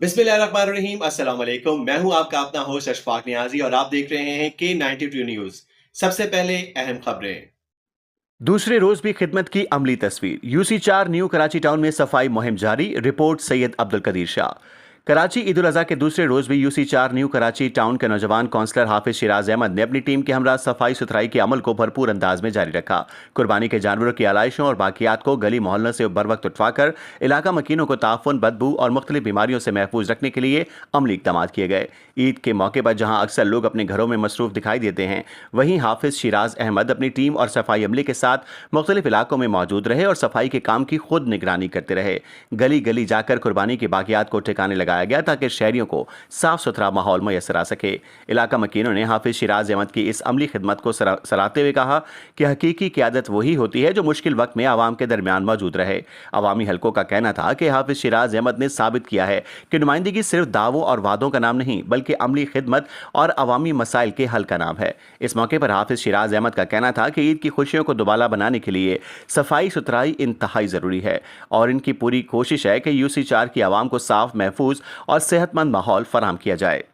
बिस्मिल्लाहिर्रहमानिर्रहीम, अस्सलाम वालेकुम। मैं हूं आपका अपना होस्ट अशफाक नियाजी और आप देख रहे हैं K92 न्यूज़। सबसे पहले अहम खबरें। दूसरे रोज भी खिदमत की अमली तस्वीर। यूसी 4 न्यू कराची टाउन में सफाई मुहिम जारी। रिपोर्ट सैयद अब्दुल कदीर शाह। कराची ईद उल अजहा के दूसरे रोज भी यूसी 4 न्यू कराची टाउन के नौजवान काउंसलर हाफिज शिराज अहमद ने अपनी टीम के हमरा सफाई सुथराई के अमल को भरपूर अंदाज में जारी रखा। कुर्बानी के जानवरों की आलाइशों और बाकियात को गली मोहल्लों से बर वक्त उठवाकर इलाका मकीनों को ताफुन, बदबू और मुख्तलिफ बीमारियों से महफूज रखने के लिए अमली इकदाम किए गए। ईद के मौके पर जहां अक्सर लोग अपने घरों में मसरूफ दिखाई देते हैं, वहीं हाफिज शिराज अहमद अपनी टीम और सफाई अमले के साथ मुख्तलिफ इलाकों में मौजूद रहे और सफाई के काम की खुद निगरानी करते रहे। गली गली जाकर कुर्बानी की बाकियात को ठिकाने लगाया गया ताकि शहरियों को साफ सुथरा माहौल मैसर आ सके। इलाका मकीनों ने हाफिज शिराज अहमद की इस अमली खिदमत को सराहते हुए कहा कि हकीकी क़यादत वही होती है जो मुश्किल वक्त में आवाम के दरमियान मौजूद रहे। अवामी हलकों का कहना था कि हाफिज शिराज अहमद ने साबित किया है कि नुमाइंदगी सिर्फ दावों और वादों का नाम नहीं बल्कि अमली खिदमत और अवामी मसाइल के हल का नाम है। इस मौके पर हाफिज शिराज अहमद का कहना था कि ईद की खुशियों को दोबारा बनाने के लिए सफाई सुथराई इंतहाई ज़रूरी है और इनकी पूरी कोशिश है कि यूसी 4 की आवाम को साफ, महफूज और सेहतमंद माहौल फराहम किया जाए।